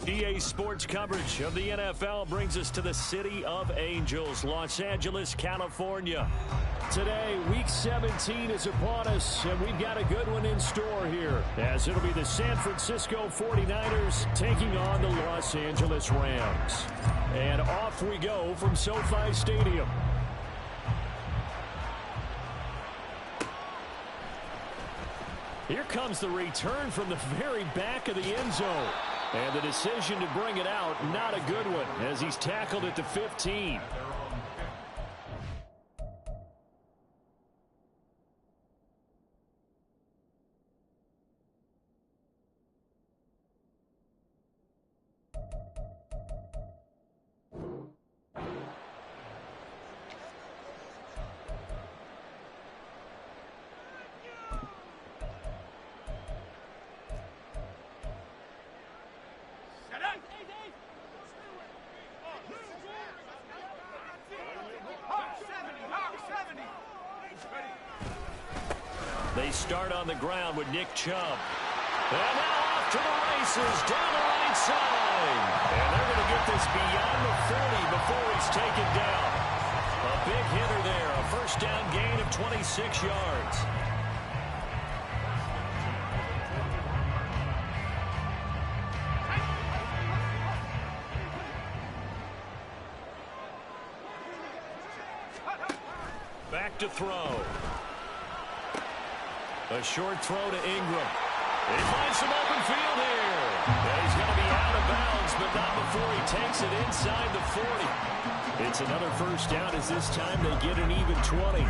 EA Sports coverage of the NFL brings us to the City of Angels, Los Angeles, California. Today, Week 17 is upon us, and we've got a good one in store here, as it'll be the San Francisco 49ers taking on the Los Angeles Rams. And off we go from SoFi Stadium. Here comes the return from the very back of the end zone. And the decision to bring it out, not a good one, as he's tackled at the 15. They start on the ground with Nick Chubb. And now off to the races down the right side. And they're going to get this beyond the 40 before he's taken down. A big hitter there. A first down gain of 26 yards. Back to throw. A short throw to Ingram. He finds some open field here. And he's going to be out of bounds, but not before he takes it inside the 40. It's another first down as this time they get an even 20.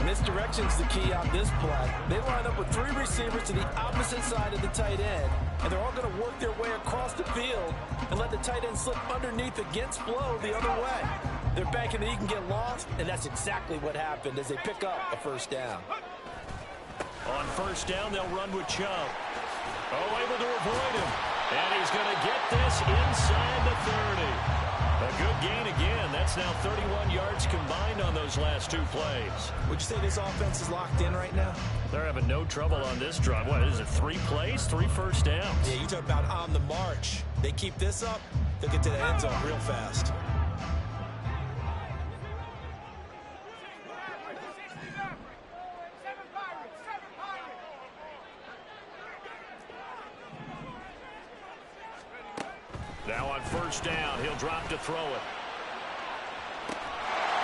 Misdirection's the key on this play. They line up with 3 receivers to the opposite side of the tight end, and they're all going to work their way across the field and let the tight end slip underneath against flow the other way. They're banking that he can get lost, and that's exactly what happened as they pick up a first down. On first down, they'll run with Chubb. Oh, able to avoid him. And he's going to get this inside the 30. A good gain again. That's now 31 yards combined on those last 2 plays. Would you say this offense is locked in right now? They're having no trouble on this drive. What is it, 3 plays, 3 first downs? Yeah, you talk about on the march. They keep this up, they'll get to the end zone real fast. Now on first down, he'll drop to throw it.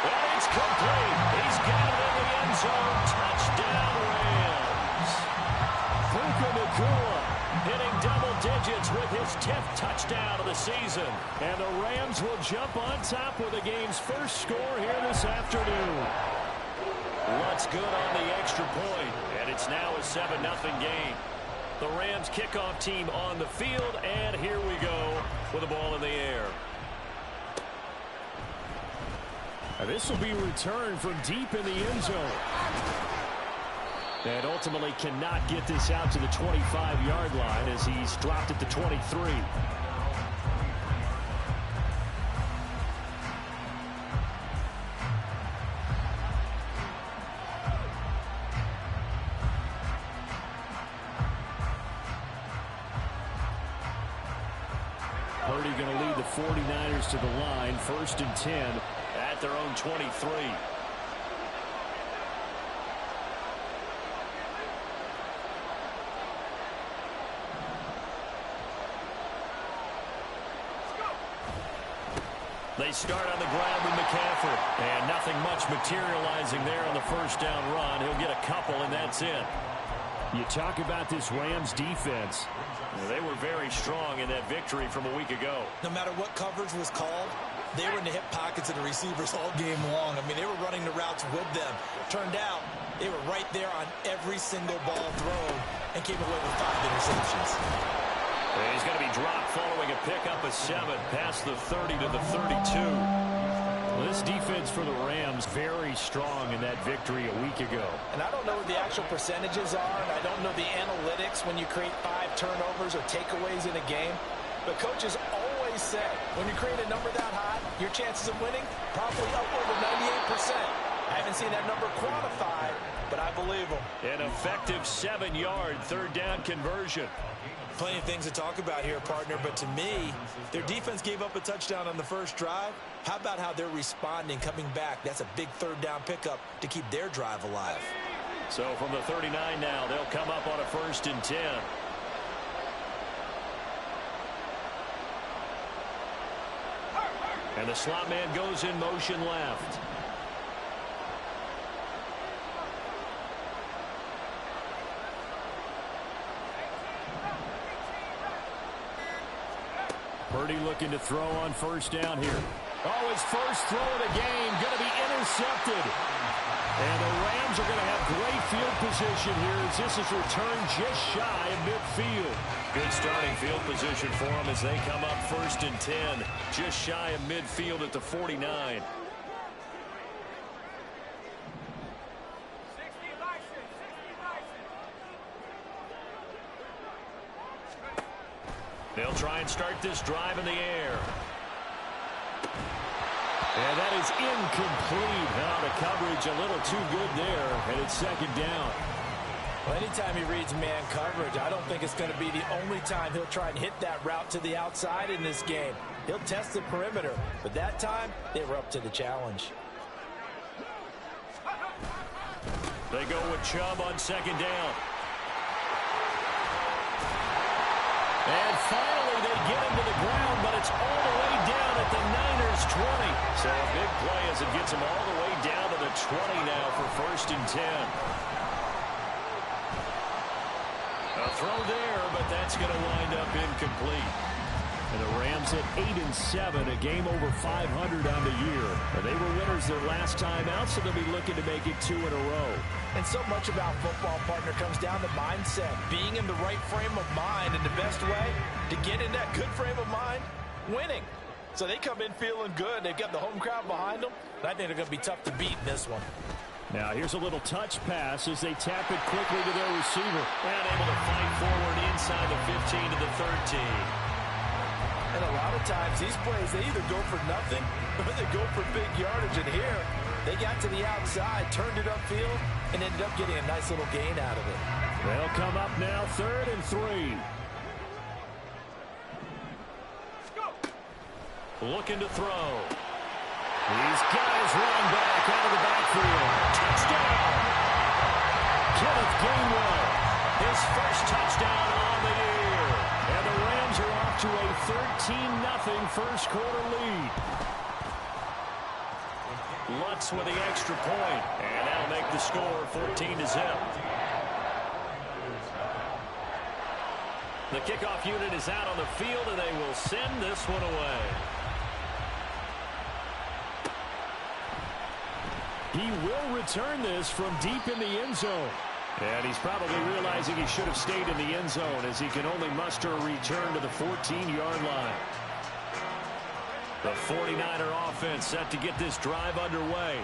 And it's complete. He's got it in the end zone. Touchdown, Rams. Puka Nacua hitting double digits with his 10th touchdown of the season. And the Rams will jump on top with the game's first score here this afternoon. What's good on the extra point? And it's now a 7-0 game. The Rams kickoff team on the field, and here we go with the ball in the air. And this will be returned from deep in the end zone. And ultimately cannot get this out to the 25-yard line as he's dropped at the 23. Purdy going to lead the 49ers to the line, 1st and 10 at their own 23. They start on the ground with McCaffrey, and nothing much materializing there on the first down run. He'll get a couple, and that's it. You talk about this Rams defense. They were very strong in that victory from a week ago. No matter what coverage was called, they were in the hip pockets of the receivers all game long. I mean, they were running the routes with them. Turned out, they were right there on every single ball thrown and came away with 5 interceptions. And he's going to be dropped following a pickup of 7 past the 30 to the 32. Well, this defense for the Rams very strong in that victory a week ago. And I don't know what the actual percentages are, and I don't know the analytics when you create 5 turnovers or takeaways in a game. But coaches always say when you create a number that high, your chances of winning probably upward of 98%. I haven't seen that number quantified, but I believe them. An effective 7-yard third down conversion. Plenty of things to talk about here, partner, but to me, their defense gave up a touchdown on the first drive. How about how they're responding, coming back? That's a big third down pickup to keep their drive alive. So from the 39 now, they'll come up on a 1st and 10. And the slot man goes in motion left. Purdy looking to throw on 1st down here. Oh, his first throw of the game going to be intercepted. And the Rams are going to have great field position here as this is returned just shy of midfield. Good starting field position for them as they come up 1st and 10, just shy of midfield at the 49. They'll try and start this drive in the air. And that is incomplete. Now the coverage a little too good there, and it's 2nd down. Well, anytime he reads man coverage, I don't think it's going to be the only time he'll try and hit that route to the outside in this game. He'll test the perimeter, but that time they were up to the challenge. They go with Chubb on 2nd down. And finally, they get him to the ground, but it's all the way down at the Niners' 20. So a big play as it gets him all the way down to the 20 now for 1st and 10. A throw there, but that's going to wind up incomplete. And the Rams at 8-7, a game over 500 on the year. And they were winners their last time out, so they'll be looking to make it 2 in a row. And so much about football, partner, comes down to mindset. Being in the right frame of mind, and the best way to get in that good frame of mind, winning. So they come in feeling good. They've got the home crowd behind them. And I think they're going to be tough to beat in this one. Now here's a little touch pass as they tap it quickly to their receiver. And able to fight forward inside the 15 to the 13. And a lot of times these plays, they either go for nothing or they go for big yardage. And here, they got to the outside, turned it upfield, and ended up getting a nice little gain out of it. They'll come up now 3rd and 3. Looking to throw. These guys run back out of the backfield. Touchdown! Kenneth Gainwell, his first touchdown on the year. And the Rams are off to a 13-0 first quarter lead. Lutz with the extra point, and that'll make the score 14-0. The kickoff unit is out on the field, and they will send this one away. He will return this from deep in the end zone. And he's probably realizing he should have stayed in the end zone as he can only muster a return to the 14-yard line. The 49er offense set to get this drive underway.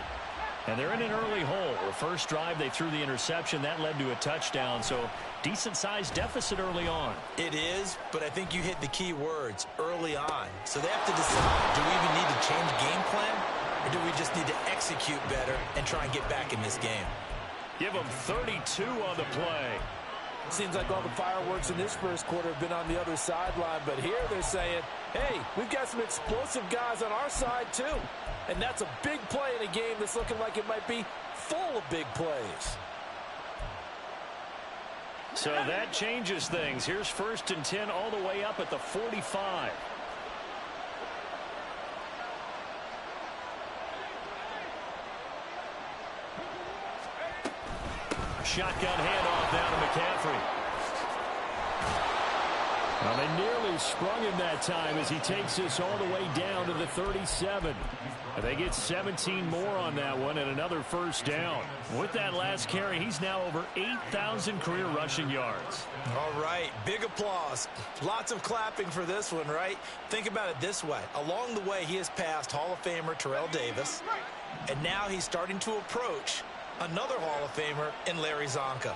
And they're in an early hole. The first drive, they threw the interception. That led to a touchdown, so decent-sized deficit early on. It is, but I think you hit the key words, early on. So they have to decide, do we even need to change game plan, or do we just need to execute better and try and get back in this game? Give them 32 on the play. Seems like all the fireworks in this first quarter have been on the other sideline, but here they're saying, hey, we've got some explosive guys on our side too. And that's a big play in a game that's looking like it might be full of big plays. So that changes things. Here's 1st and 10 all the way up at the 45. Shotgun handoff down to McCaffrey. Well, they nearly sprung him that time as he takes this all the way down to the 37. They get 17 more on that one and another first down. With that last carry, he's now over 8,000 career rushing yards. All right, big applause. Lots of clapping for this one, right? Think about it this way. Along the way, he has passed Hall of Famer Terrell Davis, and now he's starting to approach another Hall of Famer in Larry Zonka.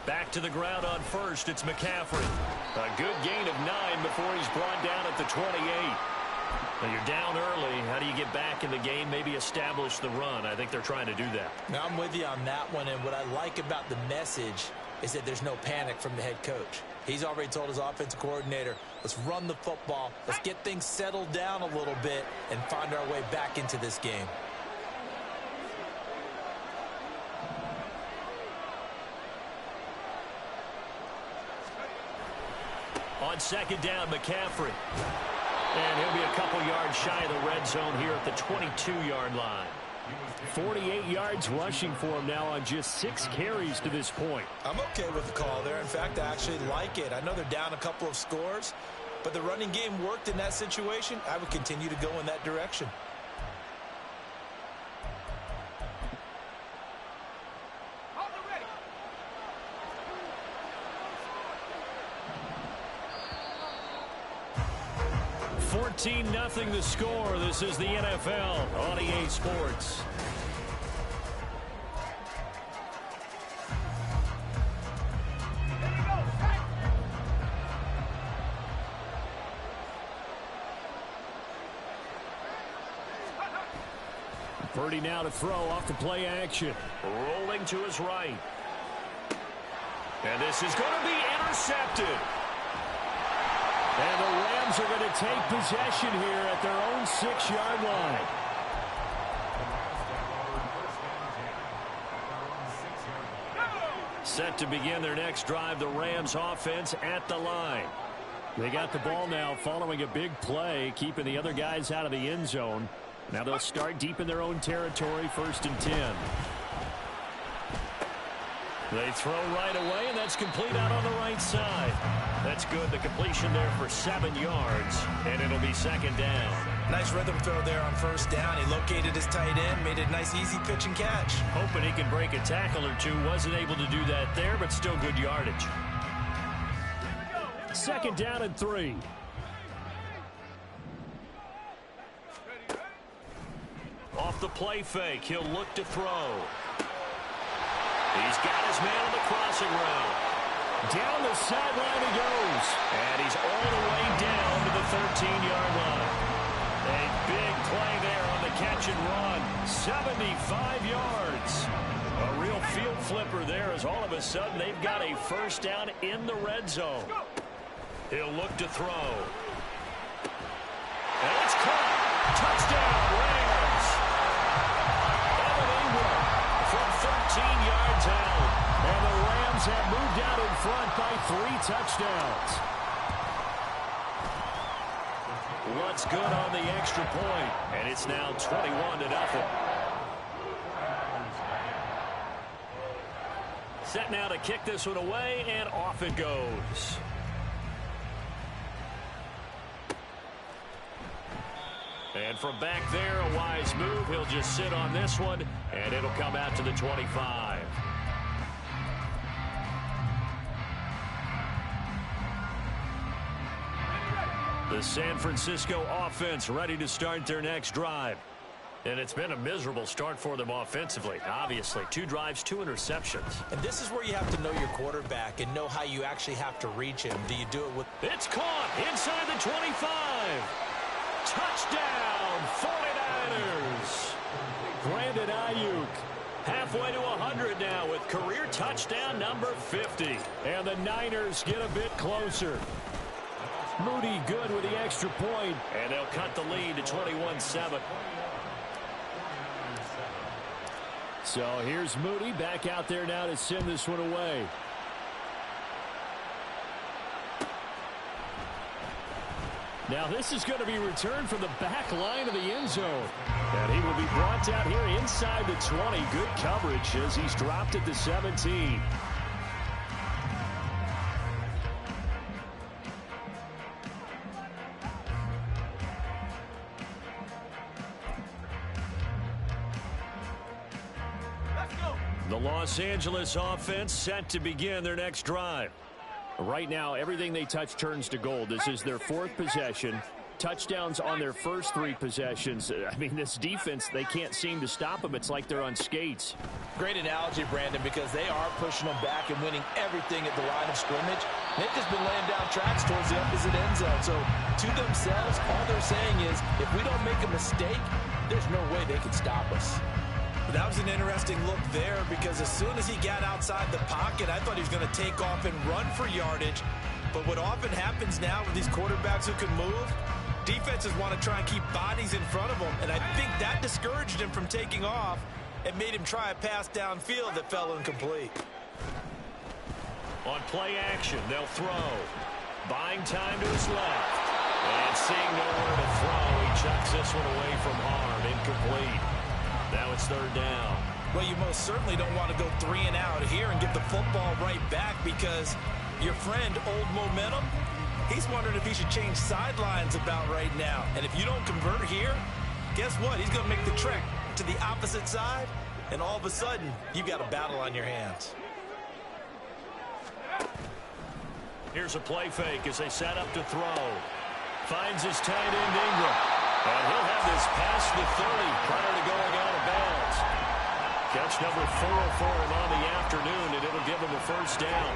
Back to the ground on first, it's McCaffrey. A good gain of 9 before he's brought down at the 28. Now you're down early. How do you get back in the game, maybe establish the run? I think they're trying to do that. Now, I'm with you on that one, and what I like about the message is that there's no panic from the head coach. He's already told his offensive coordinator, let's run the football, let's get things settled down a little bit and find our way back into this game. On second down, McCaffrey. And he'll be a couple yards shy of the red zone here at the 22-yard line. 48 yards rushing for him now on just 6 carries to this point. I'm okay with the call there. In fact, I actually like it. I know they're down a couple of scores, but the running game worked in that situation. I would continue to go in that direction. Nothing the score. This is the NFL on EA Sports. Purdy now to throw off the play action. Rolling to his right. And this is going to be intercepted. And the Rams are going to take possession here at their own 6-yard line. Set to begin their next drive, the Rams offense at the line. They got the ball now following a big play, keeping the other guys out of the end zone. Now they'll start deep in their own territory, 1st and 10. They throw right away, and that's complete out on the right side. That's good. The completion there for 7 yards, and it'll be second down. Nice rhythm throw there on 1st down. He located his tight end, made it a nice, easy pitch and catch. Hoping he can break a tackle or two. Wasn't able to do that there, but still good yardage. 2nd down and 3. Off the play fake, he'll look to throw. He's got his man on the crossing route. Down the sideline he goes. And he's all the way down to the 13-yard line. A big play there on the catch and run. 75 yards. A real field flipper there as all of a sudden they've got a 1st down in the red zone. He'll look to throw. And it's caught. Touchdown, Rams. Evan Ingram from 13 yards out. And the Rams have moved out in front by 3 touchdowns. What's good on the extra point, and it's now 21-0. Set now to kick this one away, and off it goes. And from back there, a wise move. He'll just sit on this one, and it'll come out to the 25. The San Francisco offense ready to start their next drive. And it's been a miserable start for them offensively. Obviously, 2 drives, 2 interceptions. And this is where you have to know your quarterback and know how you actually have to reach him. Do you do it with... It's caught inside the 25. Touchdown, 49ers. Brandon Ayuk. Halfway to 100 now with career touchdown number 50. And the Niners get a bit closer. Moody good with the extra point. And they'll cut the lead to 21-7. So here's Moody back out there now to send this one away. Now this is going to be returned from the back line of the end zone. And he will be brought down here inside the 20. Good coverage as he's dropped at the 17. The Los Angeles offense set to begin their next drive. Right now, everything they touch turns to gold. This is their 4th possession. Touchdowns on their first 3 possessions. I mean, this defense, they can't seem to stop them. It's like they're on skates. Great analogy, Brandon, because they are pushing them back and winning everything at the line of scrimmage. They've just been laying down tracks towards the opposite end zone. So to themselves, all they're saying is, if we don't make a mistake, there's no way they can stop us. That was an interesting look there because as soon as he got outside the pocket, I thought he was going to take off and run for yardage. But what often happens now with these quarterbacks who can move, defenses want to try and keep bodies in front of them. And I think that discouraged him from taking off and made him try a pass downfield that fell incomplete. On play action, they'll throw. Buying time to his left. And seeing nowhere to throw, he chucks this one away from harm. Incomplete. Now it's third down. Well, you most certainly don't want to go 3 and out here and get the football right back because your friend, Old Momentum, he's wondering if he should change sidelines about right now. And if you don't convert here, guess what? He's going to make the trek to the opposite side, and all of a sudden, you've got a battle on your hands. Here's a play fake as they set up to throw. Finds his tight end, Ingram. And he'll have this past the 30 prior to going out of bounds. Catch number 4 for him on the afternoon, and it'll give him a first down.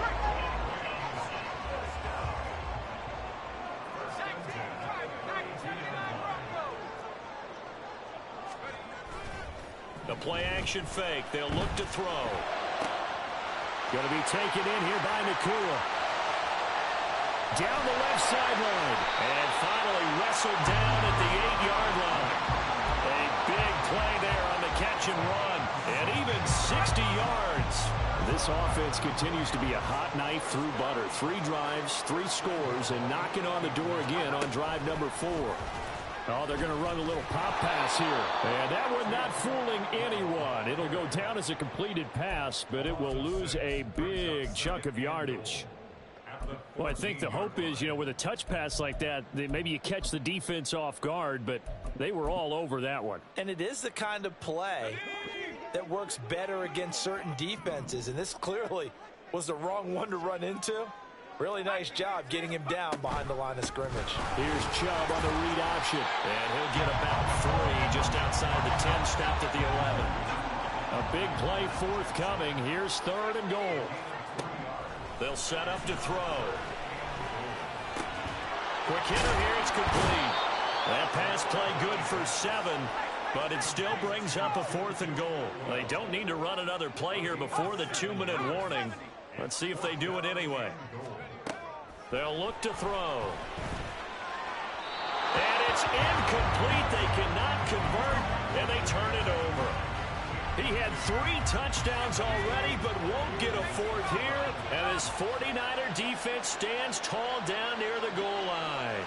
The play action fake. They'll look to throw. Going to be taken in here by Nakua. Down the left sideline. And finally wrestled down at the 8-yard line. A big play there on the catch and run. And even 60 yards. This offense continues to be a hot knife through butter. 3 drives, 3 scores, and knocking on the door again on drive number 4. Oh, they're going to run a little pop pass here. And that one not fooling anyone. It'll go down as a completed pass, but it will lose a big chunk of yardage. Well, I think the hope is, with a touch pass like that maybe you catch the defense off guard, but they were all over that one. And it is the kind of play that works better against certain defenses, and this clearly was the wrong one to run into. Really nice job getting him down behind the line of scrimmage. Here's Chubb on the read option, and he'll get about 3 just outside the 10, stopped at the 11. A big play forthcoming. Here's 3rd and goal. They'll set up to throw. Quick hitter here, it's complete. That pass play good for 7, but it still brings up a 4th and goal. They don't need to run another play here before the 2-minute warning. Let's see if they do it anyway. They'll look to throw. And it's incomplete. They cannot convert, and they turn it over. He had 3 touchdowns already, but won't get a 4th here. And his 49er defense stands tall down near the goal line.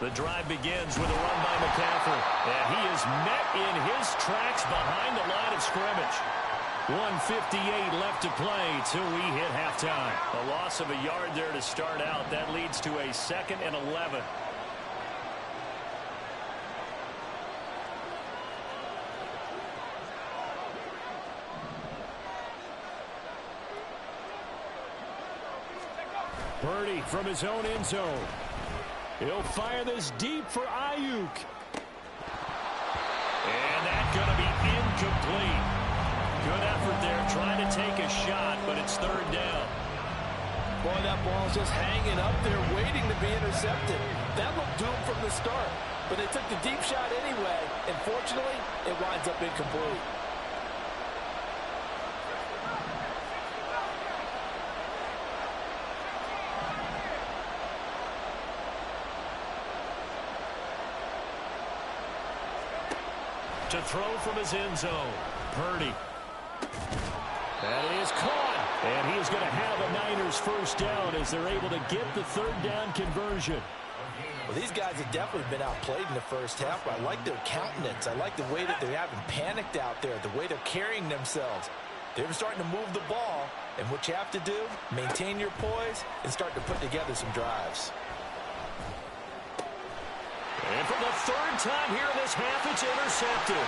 The drive begins with a run by McCaffrey. And he is met in his tracks behind the line of scrimmage. 1:58 left to play till we hit halftime. A loss of a yard there to start out. That leads to a 2nd and 11. Purdy from his own end zone. He'll fire this deep for Ayuk. And that's going to be incomplete. Good effort there trying to take a shot, but it's 3rd down. Boy, that ball's just hanging up there waiting to be intercepted. That looked doomed from the start, but they took the deep shot anyway, and fortunately, it winds up incomplete. To throw from his end zone, Purdy. That is caught, and he is going to have a Niners first down as they're able to get the 3rd down conversion. Well, these guys have definitely been outplayed in the first half, but I like their countenance. I like the way that they haven't panicked out there, the way they're carrying themselves. They're starting to move the ball, and what you have to do, maintain your poise and start to put together some drives. And for the 3rd time here in this half, it's intercepted.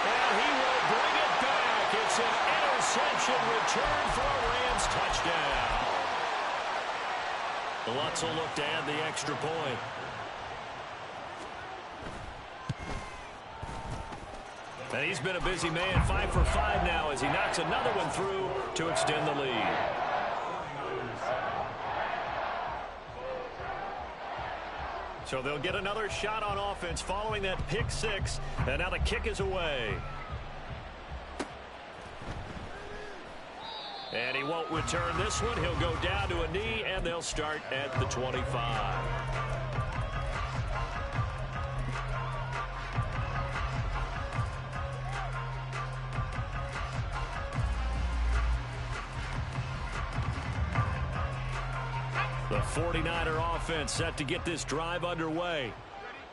And he will bring it back. It's an interception return for a Rams touchdown. Lutz will look to add the extra point. And he's been a busy man, 5 for 5 now as he knocks another one through to extend the lead. So they'll get another shot on offense following that pick six. And now the kick is away. And he won't return this one. He'll go down to a knee, and they'll start at the 25. The 49er offense set to get this drive underway.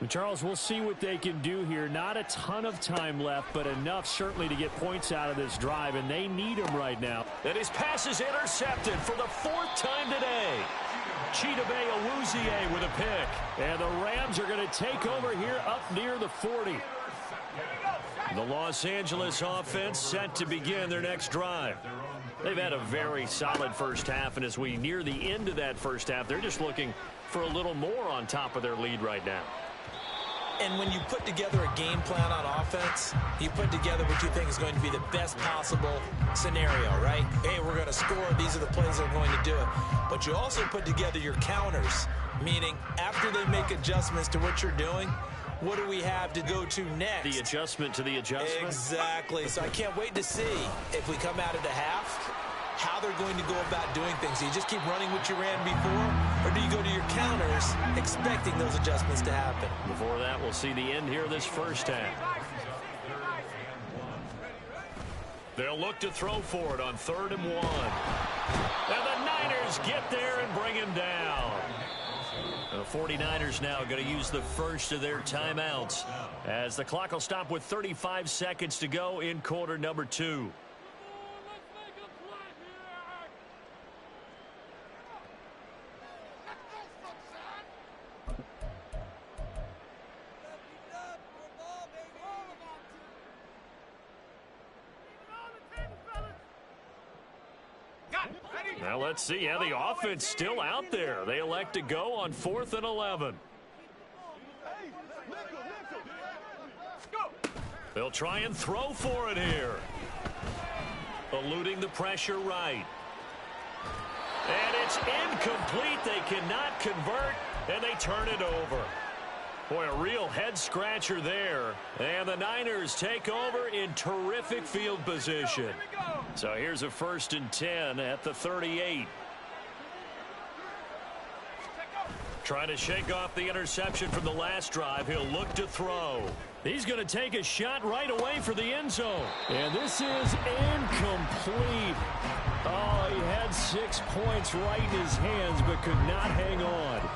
And Charles, we'll see what they can do here. Not a ton of time left, but enough certainly to get points out of this drive, and they need them right now. And his pass is intercepted for the 4th time today. Chidobe Awuzie with a pick. And the Rams are going to take over here up near the 40. The Los Angeles offense set to begin their next drive. They've had a very solid first half, and as we near the end of that first half, they're just looking for a little more on top of their lead right now. And when you put together a game plan on offense, you put together what you think is going to be the best possible scenario, right? Hey, we're going to score. These are the plays that are going to do it. But you also put together your counters, meaning after they make adjustments to what you're doing, what do we have to go to next? The adjustment to the adjustment? Exactly. So I can't wait to see if we come out of the half, how they're going to go about doing things. Do you just keep running what you ran before, or do you go to your counters expecting those adjustments to happen? Before that, we'll see the end here of this first half. They'll look to throw for it on 3rd and 1. And the Niners get there and bring him down. The 49ers now going to use the first of their timeouts as the clock will stop with 35 seconds to go in quarter number 2. Now let's see how the offense still out there. They elect to go on 4th and 11. They'll try and throw for it here. Eluding the pressure right. And it's incomplete. They cannot convert, and they turn it over. Boy, a real head-scratcher there. And the Niners take over in terrific field position. So here's a 1st and 10 at the 38. Trying to shake off the interception from the last drive. He'll look to throw. He's going to take a shot right away for the end zone. And this is incomplete. Oh, he had 6 points right in his hands, but could not hang on.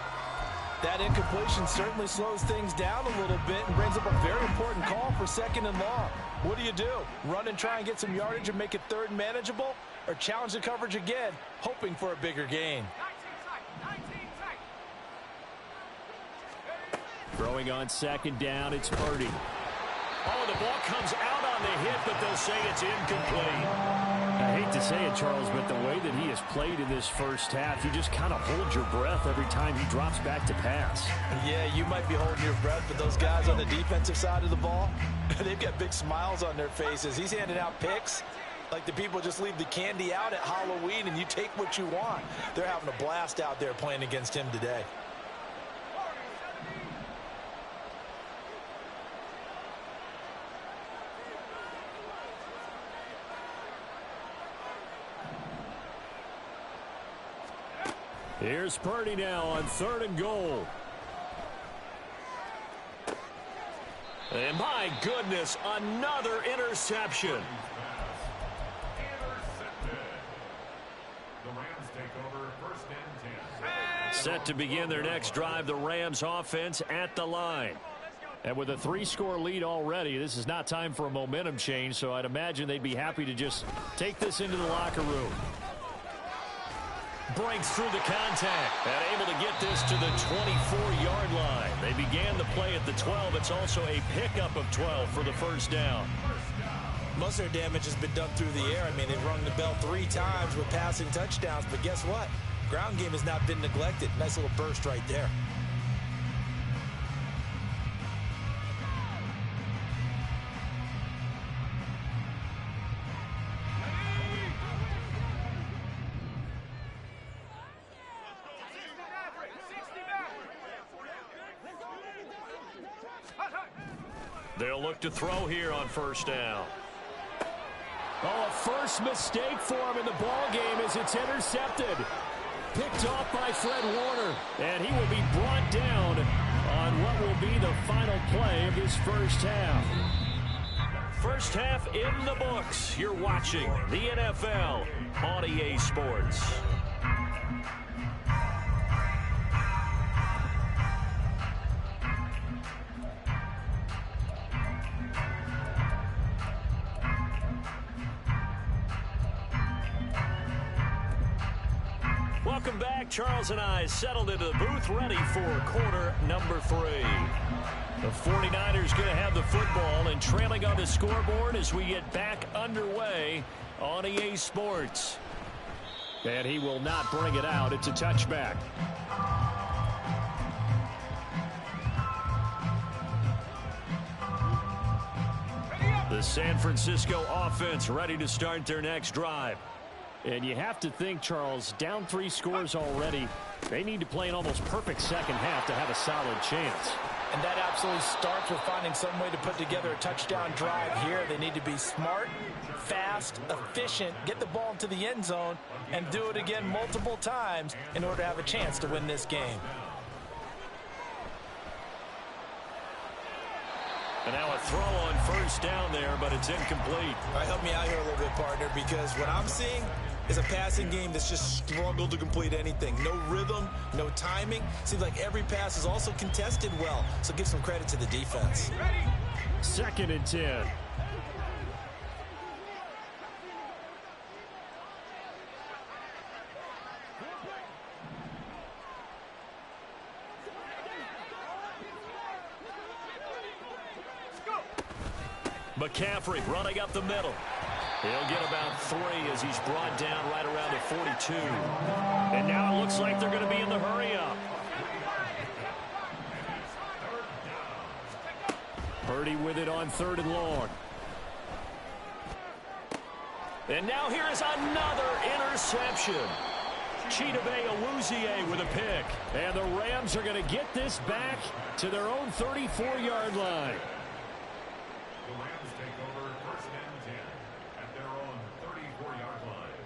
That incompletion certainly slows things down a little bit and brings up a very important call for 2nd and long. What do? Run and try and get some yardage and make it 3rd manageable, or challenge the coverage again, hoping for a bigger gain? Throwing on 2nd down, it's Purdy. Oh, the ball comes out on the hit, but they'll say it's incomplete. I hate to say it, Charles, but the way that he has played in this first half, you just kind of hold your breath every time he drops back to pass. Yeah, you might be holding your breath, but those guys on the defensive side of the ball, they've got big smiles on their faces. He's handing out picks like the people just leave the candy out at Halloween and you take what you want. They're having a blast out there playing against him today. Here's Purdy now on 3rd and goal. And my goodness, another interception. The Rams take over 1st and 10. Set to begin their next drive, the Rams offense at the line. And with a 3-score lead already, this is not time for a momentum change, so I'd imagine they'd be happy to just take this into the locker room. Breaks through the contact and able to get this to the 24-yard line. They began the play at the 12. It's also a pickup of 12 for the 1st down. Most of their damage has been done through the air. I mean, they've rung the bell 3 times with passing touchdowns, but guess what? Ground game has not been neglected. Nice little burst right there. They'll look to throw here on first down. Oh, a first mistake for him in the ball game as it's intercepted. Picked off by Fred Warner. And he will be brought down on what will be the final play of this first half. First half in the books. You're watching the NFL on EA Sports. Welcome back. Charles and I settled into the booth ready for quarter number 3. The 49ers going to have the football and trailing on the scoreboard as we get back underway on EA Sports. And he will not bring it out. It's a touchback. The San Francisco offense ready to start their next drive. And you have to think, Charles, down 3 scores already. They need to play an almost perfect second half to have a solid chance. And that absolutely starts with finding some way to put together a touchdown drive here. They need to be smart, fast, efficient, get the ball into the end zone, and do it again multiple times in order to have a chance to win this game. And now a throw on first down there, but it's incomplete. All right, help me out here a little bit, partner, because what I'm seeing is a passing game that's just struggled to complete anything. No rhythm, no timing. Seems like every pass is also contested well, so give some credit to the defense. 2nd and 10. McCaffrey running up the middle. He'll get about 3 as he's brought down right around the 42. And now it looks like they're going to be in the hurry-up. Purdy with it on 3rd and long. And now here is another interception. Chidobe Awuzie with a pick. And the Rams are going to get this back to their own 34-yard line. The Rams take over first and 10 at their own 34-yard line.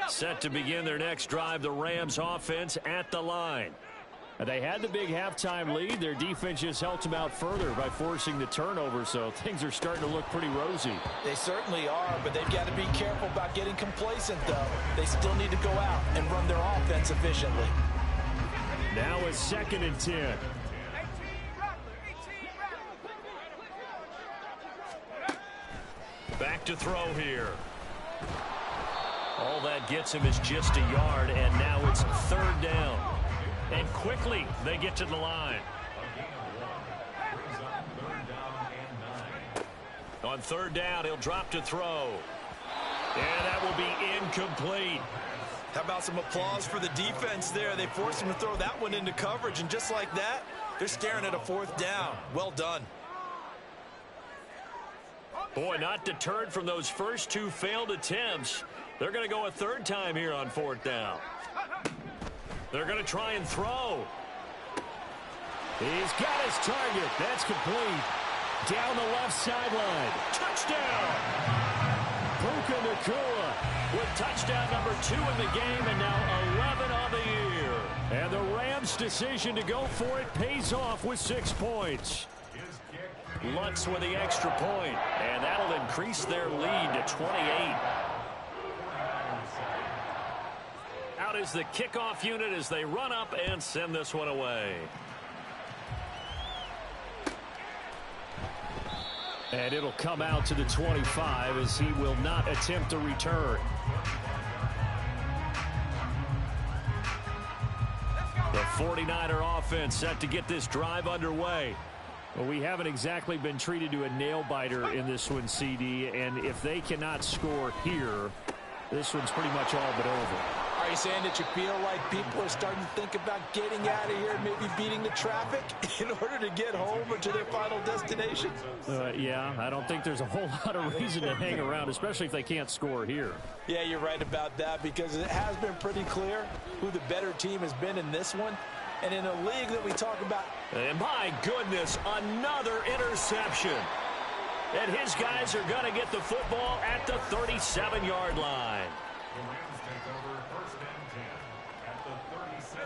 Set to begin their next drive, the Rams offense at the line. They had the big halftime lead. Their defense just helped them out further by forcing the turnover, so things are starting to look pretty rosy. They certainly are, but they've got to be careful about getting complacent, though. They still need to go out and run their offense efficiently. Now it's 2nd and 10. Back to throw here. All that gets him is just a yard, and now it's 3rd down. And quickly they get to the line. On 3rd down, he'll drop to throw. And that will be incomplete. How about some applause for the defense there? They forced him to throw that one into coverage, and just like that, they're staring at a 4th down. Well done. Boy, not deterred from those first 2 failed attempts. They're going to go a 3rd time here on 4th down. They're going to try and throw. He's got his target. That's complete. Down the left sideline. Touchdown! Puka Nacua with touchdown number 2 in the game, and now 11 on the year. And the Rams' decision to go for it pays off with 6 points. Lutz with the extra point, and that'll increase their lead to 28. Out is the kickoff unit as they run up and send this one away. And it'll come out to the 25 as he will not attempt a return. The 49er offense set to get this drive underway. Well, we haven't exactly been treated to a nail-biter in this one, CD, and if they cannot score here, this one's pretty much all but over. Are you saying that you feel like people are starting to think about getting out of here, maybe beating the traffic in order to get home or to their final destination? Yeah, I don't think there's a whole lot of reason to hang around, especially if they can't score here. Yeah, you're right about that, because it has been pretty clear who the better team has been in this one. And in a league that we talk about. And my goodness, another interception. And his guys are going to get the football at the 37-yard line.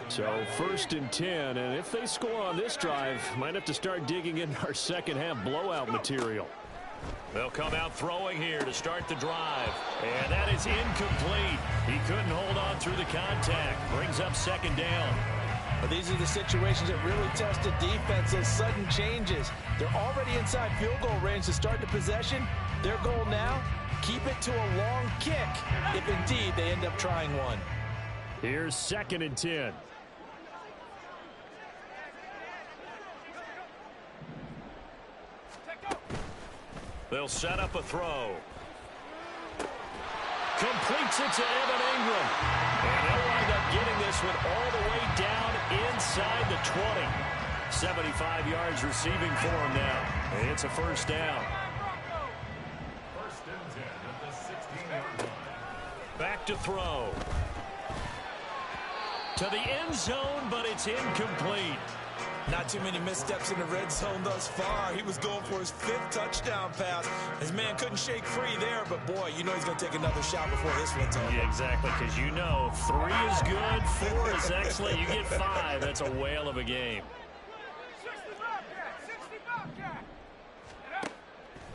So 1st and 10, and if they score on this drive, might have to start digging in our second half blowout material. They'll come out throwing here to start the drive. And that is incomplete. He couldn't hold on through the contact. Brings up 2nd down. But these are the situations that really test the defense, those sudden changes. They're already inside field goal range to start the possession. Their goal now, keep it to a long kick, if indeed they end up trying one. Here's 2nd and 10. They'll set up a throw. Completes it to Evan Ingram. And they'll wind up getting this one all the way down inside the 20. 75 yards receiving for him now. And it's a 1st down. 1st and 10 at the 16-yard line. Back to throw. To the end zone, but it's incomplete. Not too many missteps in the red zone thus far. He was going for his 5th touchdown pass. His man couldn't shake free there, but boy, you know he's going to take another shot before this one's over. Yeah, exactly, because you know 3 is good, 4 is excellent. You get 5, that's a whale of a game.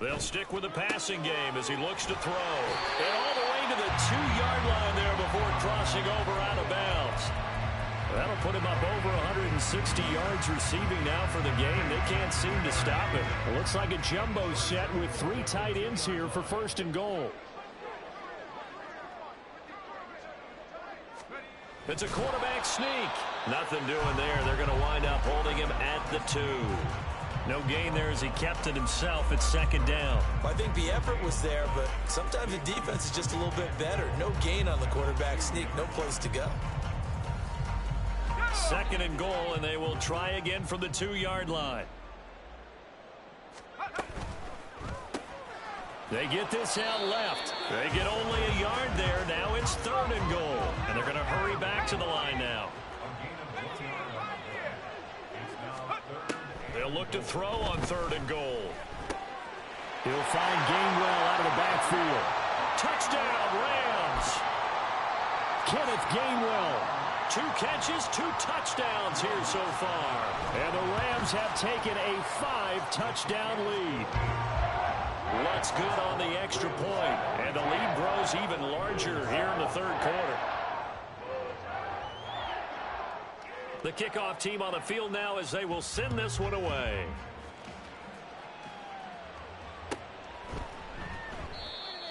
They'll stick with the passing game as he looks to throw. And all the way to the 2-yard line there before crossing over out of bounds. That'll put him up over 160 yards receiving now for the game. They can't seem to stop it. It looks like a jumbo set with 3 tight ends here for 1st and goal. It's a quarterback sneak. Nothing doing there. They're going to wind up holding him at the 2. No gain there as he kept it himself at 2nd down. I think the effort was there, but sometimes the defense is just a little bit better. No gain on the quarterback sneak. No place to go. 2nd and goal, and they will try again from the 2-yard line. They get this out left. They get only a yard there. Now it's 3rd and goal, and they're going to hurry back to the line now. They'll look to throw on 3rd and goal. He'll find Gainwell out of the backfield. Touchdown, Rams! Kenneth Gainwell. 2 catches, 2 touchdowns here so far. And the Rams have taken a 5-touchdown lead. Looks good on the extra point. And the lead grows even larger here in the 3rd quarter. The kickoff team on the field now as they will send this one away.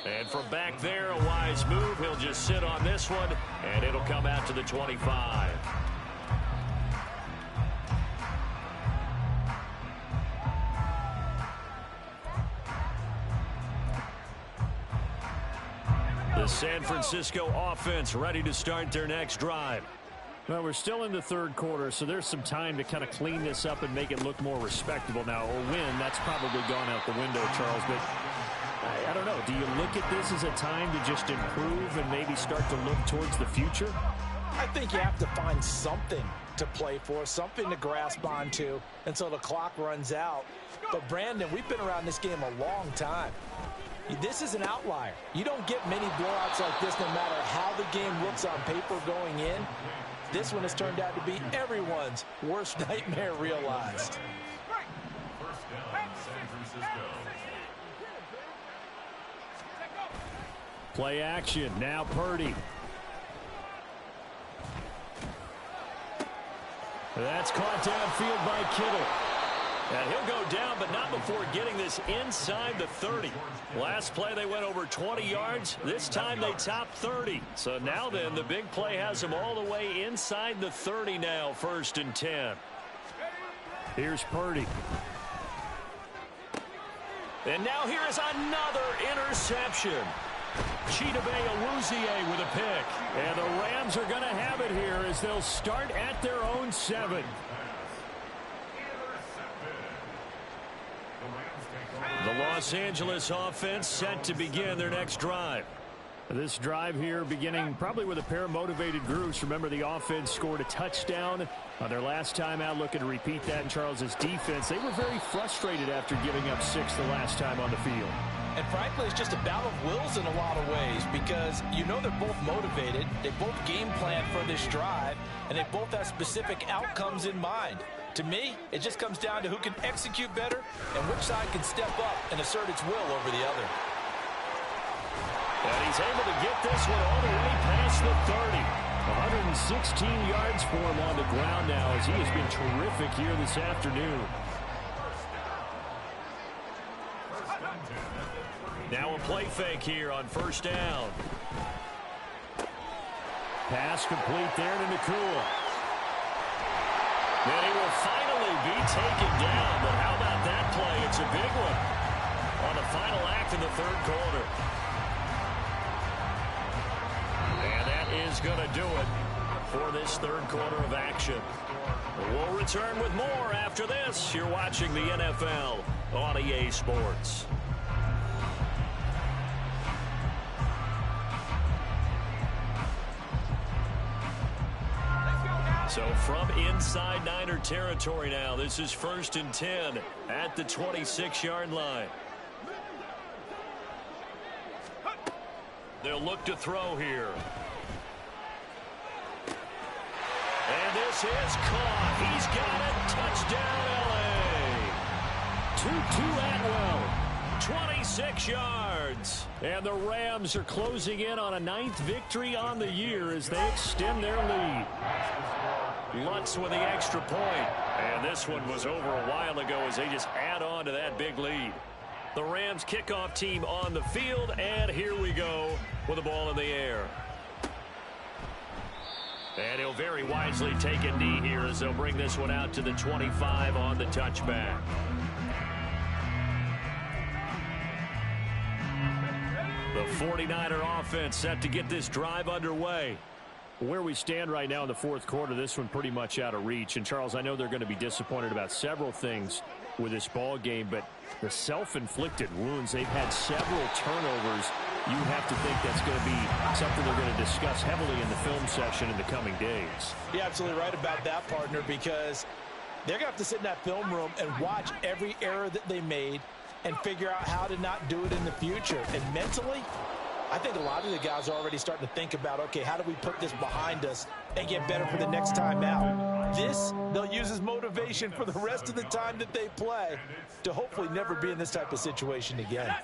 And from back there, a wise move. He'll just sit on this one, and it'll come out to the 25. The San Francisco offense ready to start their next drive. Well, we're still in the 3rd quarter, so there's some time to kind of clean this up and make it look more respectable now. A win, that's probably gone out the window, Charles, but I don't know. Do you look at this as a time to just improve and maybe start to look towards the future? I think you have to find something to play for, something to grasp onto until the clock runs out. But, Brandon, we've been around this game a long time. This is an outlier. You don't get many blowouts like this no matter how the game looks on paper going in. This one has turned out to be everyone's worst nightmare realized. 1st down, San Francisco. Play action. Now Purdy. That's caught downfield by Kittle. And he'll go down, but not before getting this inside the 30. Last play, they went over 20 yards. This time, they topped 30. So now then, the big play has them all the way inside the 30 now, 1st and 10. Here's Purdy. And now here is another interception. Chidobe Awuzie with a pick. And the Rams are going to have it here as they'll start at their own 7. The Los Angeles offense set to begin their next drive. This drive here beginning probably with a pair of motivated groups. Remember, the offense scored a touchdown on their last time out, looking to repeat that in Charles's defense. They were very frustrated after giving up 6 the last time on the field. And frankly, it's just a battle of wills in a lot of ways because you know they're both motivated. They both game plan for this drive, and they both have specific outcomes in mind. To me, it just comes down to who can execute better and which side can step up and assert its will over the other. And he's able to get this one all the way past the 30. 116 yards for him on the ground now as he has been terrific here this afternoon. Now a play fake here on first down. Pass complete there to Nakua. And he will finally be taken down, but how about that play? It's a big one on the final act of the third quarter. And that is going to do it for this third quarter of action. We'll return with more after this. You're watching the NFL on EA Sports. So from inside Niner territory now, this is 1st and 10 at the 26-yard line. They'll look to throw here. And this is caught. He's got it. Touchdown, L.A. 26 yards. And the Rams are closing in on a 9th victory on the year as they extend their lead. Lutz with the extra point. And this one was over a while ago as they just add on to that big lead. The Rams kickoff team on the field, and here we go with the ball in the air. And he'll very wisely take a knee here as they'll bring this one out to the 25 on the touchback. The 49er offense set to get this drive underway. Where we stand right now in the fourth quarter, this one pretty much out of reach. And, Charles, I know they're going to be disappointed about several things with this ball game, but the self-inflicted wounds, they've had several turnovers. You have to think that's going to be something they're going to discuss heavily in the film session in the coming days. You're absolutely right about that, partner, because they're going to have to sit in that film room and watch every error that they made and figure out how to not do it in the future. And mentally, I think a lot of the guys are already starting to think about, okay, how do we put this behind us and get better for the next time out? This, they'll use as motivation for the rest of the time that they play to hopefully never be in this type of situation again.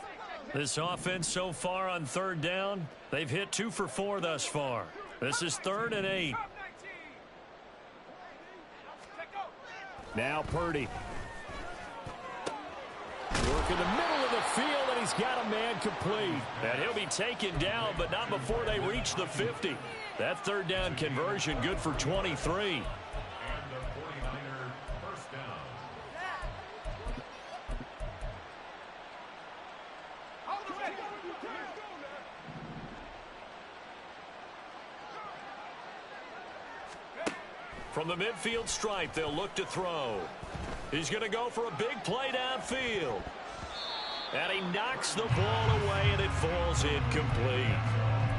This offense so far on third down, they've hit 2 for 4 thus far. This is 3rd and 8. Now Purdy. Work in the middle of the field, and he's got a man complete. And he'll be taken down, but not before they reach the 50. That third down conversion good for 23. From the midfield stripe, they'll look to throw. He's going to go for a big play downfield. And he knocks the ball away, and it falls incomplete.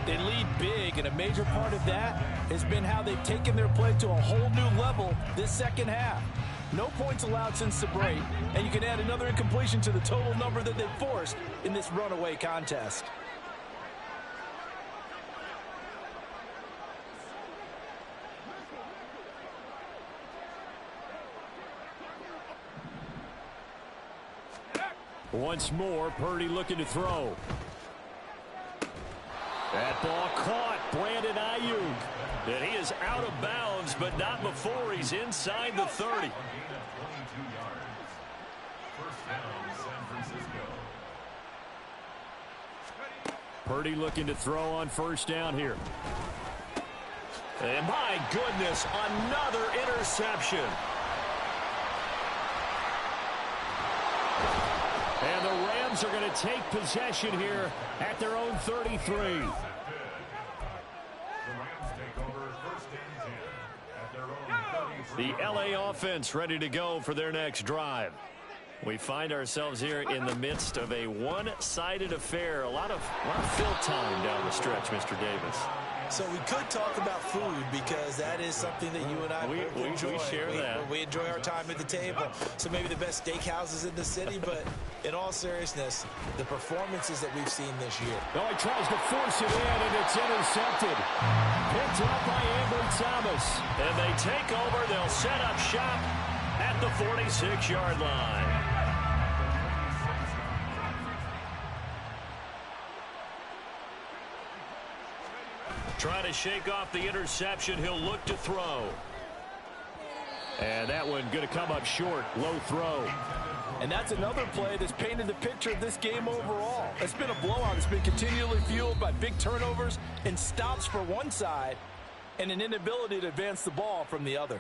They lead big, and a major part of that has been how they've taken their play to a whole new level this second half. No points allowed since the break, and you can add another incompletion to the total number that they've forced in this runaway contest. Once more, Purdy looking to throw. That ball caught. Brandon Ayuk. And he is out of bounds, but not before he's inside the 30. Purdy looking to throw on first down here. And my goodness, another interception. And the Rams are going to take possession here at their own 33. The LA offense ready to go for their next drive. We find ourselves here in the midst of a one-sided affair. A lot of fill time down the stretch, Mr. Davis. So we could talk about food because that is something that you and I enjoy. We share that. We enjoy our time at the table. So maybe the best steakhouses in the city, but in all seriousness, the performances that we've seen this year. No, he tries to force it in, and it's intercepted. Picked up by Ambry Thomas. And they take over. They'll set up shop at the 46-yard line. Trying to shake off the interception. He'll look to throw. And that one going to come up short. Low throw. And that's another play that's painted the picture of this game overall. It's been a blowout. It's been continually fueled by big turnovers and stops for one side and an inability to advance the ball from the other.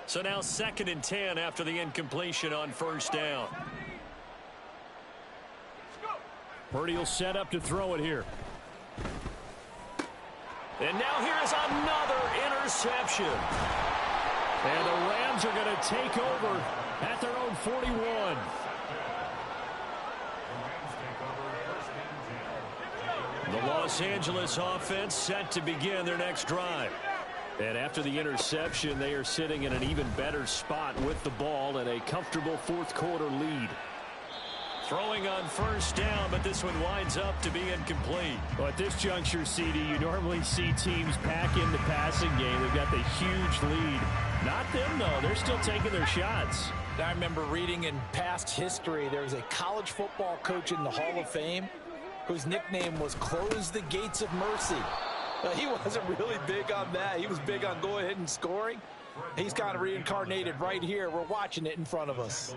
So now 2nd and 10 after the incompletion on first down. Purdy will set up to throw it here. And now here's another interception. And the Rams are going to take over at their own 41. The Los Angeles offense set to begin their next drive. And after the interception, they are sitting in an even better spot with the ball and a comfortable fourth-quarter lead. Throwing on first down, but this one winds up to be incomplete. Well, at this juncture, CD, you normally see teams pack in the passing game. They've got the huge lead. Not them, though. They're still taking their shots. I remember reading in past history, there was a college football coach in the Hall of Fame whose nickname was Close the Gates of Mercy. He wasn't really big on that. He was big on go ahead and scoring. He's kind of reincarnated right here. We're watching it in front of us.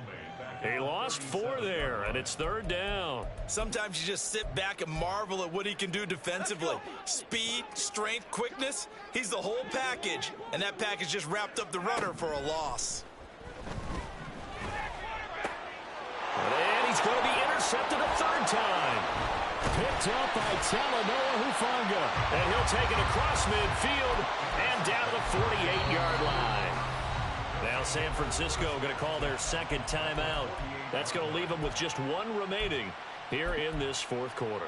He lost 4 there, and it's 3rd down. Sometimes you just sit back and marvel at what he can do defensively. Speed, strength, quickness. He's the whole package, and that package just wrapped up the runner for a loss. And he's going to be intercepted a 3rd time. Picked up by Talanoa Hufanga. And he'll take it across midfield and down to the 48-yard line. Now San Francisco going to call their 2nd timeout. That's going to leave them with just 1 remaining here in this 4th quarter.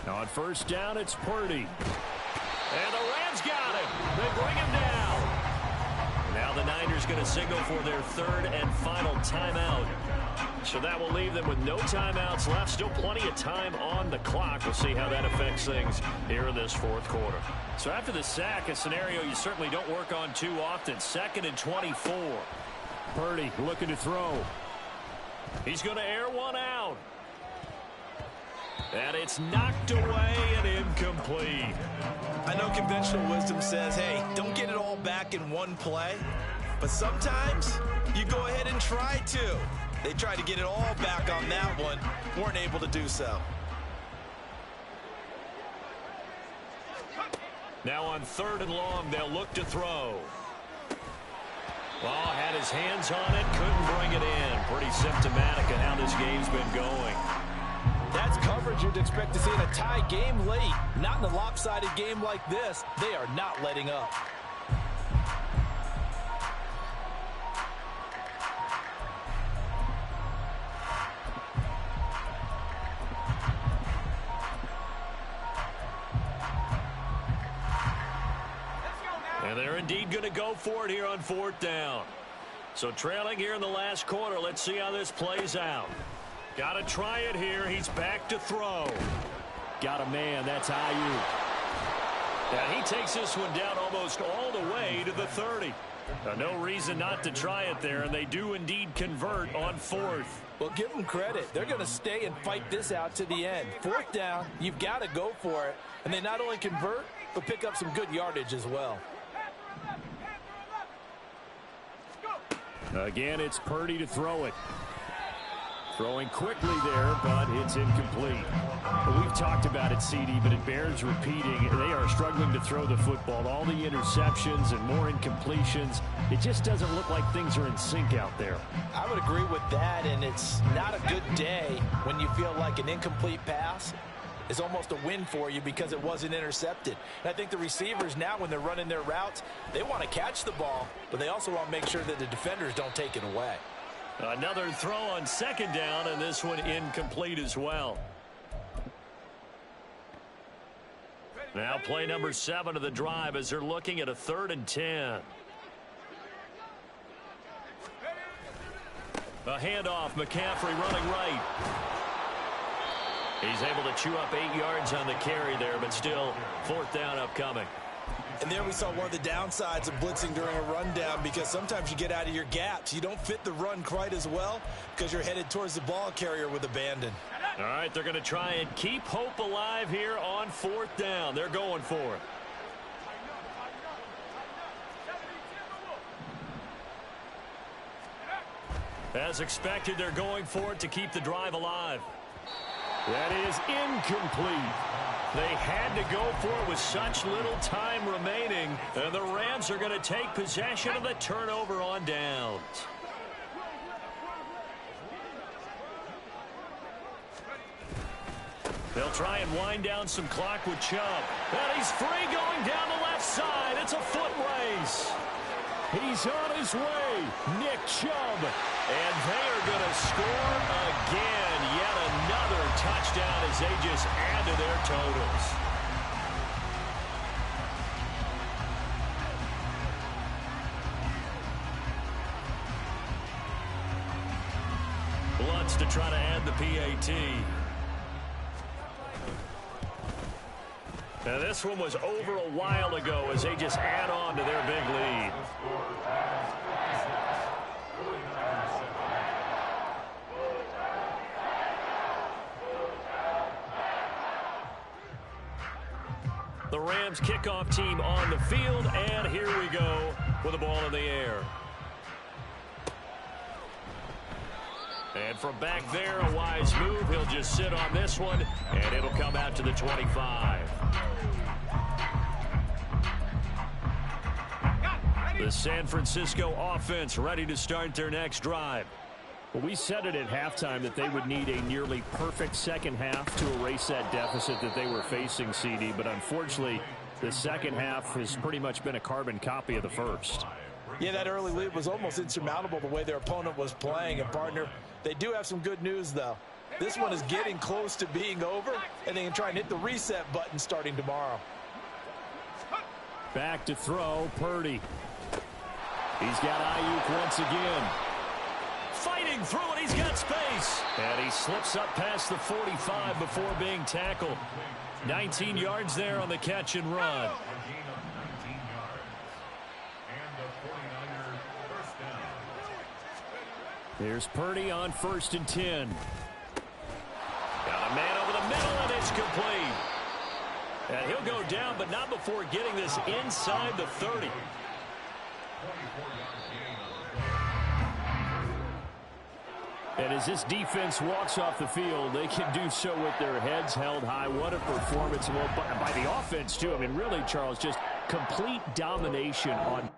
On first down, it's Purdy. And the Rams got him. They bring him down. Now the Niners going to signal for their 3rd and final timeout. So that will leave them with no timeouts left. Still plenty of time on the clock. We'll see how that affects things here in this 4th quarter. So after the sack, a scenario you certainly don't work on too often. 2nd and 24. Purdy looking to throw. He's going to air one out. And it's knocked away and incomplete. I know conventional wisdom says, hey, don't get it all back in one play. But sometimes you go ahead and try to. They tried to get it all back on that one. Weren't able to do so. Now on 3rd and long, they'll look to throw. Well, had his hands on it, couldn't bring it in. Pretty symptomatic of how this game's been going. That's coverage you'd expect to see in a tie game late. Not in a lopsided game like this. They are not letting up. And they're indeed going to go for it here on 4th down. So trailing here in the last quarter. Let's see how this plays out. Got to try it here. He's back to throw. Got a man. That's Ayuk. And he takes this one down almost all the way to the 30. No reason not to try it there, and they do indeed convert on 4th. Well, give them credit. They're going to stay and fight this out to the end. 4th down, you've got to go for it. And they not only convert, but pick up some good yardage as well. Again, it's Purdy to throw it. Throwing quickly there, but it's incomplete. We've talked about it, CD, but it bears repeating. They are struggling to throw the football. All the interceptions and more incompletions. It just doesn't look like things are in sync out there. I would agree with that, and it's not a good day when you feel like an incomplete pass is almost a win for you because it wasn't intercepted. And I think the receivers now, when they're running their routes, they want to catch the ball, but they also want to make sure that the defenders don't take it away. Another throw on second down, and this one incomplete as well. Now play number 7 of the drive as they're looking at a 3rd and 10. A handoff, McCaffrey running right. He's able to chew up 8 yards on the carry there, but still 4th down upcoming. And there we saw one of the downsides of blitzing during a rundown, because sometimes you get out of your gaps. You don't fit the run quite as well because you're headed towards the ball carrier with abandon. All right, they're going to try and keep hope alive here on 4th down. They're going for it. As expected, they're going for it to keep the drive alive. That is incomplete. They had to go for it with such little time remaining, and the Rams are going to take possession of the turnover on downs. They'll try and wind down some clock with Chubb. And he's free going down the left side. It's a foot race. He's on his way, Nick Chubb. And they are going to score again. Yet another touchdown as they just add to their totals. Lutz to try to add the PAT. Now this one was over a while ago as they just add on to their big lead. The Rams kickoff team on the field, and here we go with the ball in the air. And from back there, a wise move. He'll just sit on this one, and it'll come out to the 25. The San Francisco offense ready to start their next drive. Well, we said it at halftime that they would need a nearly perfect second half to erase that deficit that they were facing, CD. But unfortunately, the second half has pretty much been a carbon copy of the first. Yeah, that early lead was almost insurmountable the way their opponent was playing. And, partner, they do have some good news, though. This one is getting close to being over, and they can try and hit the reset button starting tomorrow. Back to throw, Purdy. He's got Ayuk once again. Fighting through it, he's got space. And he slips up past the 45 before being tackled. 19 yards there on the catch and run. Here's Purdy on 1st and 10. Got a man over the middle, and it's complete. And he'll go down, but not before getting this inside the 30. And as this defense walks off the field, they can do so with their heads held high. What a performance by the offense, too. I mean, really, Charles, just complete domination on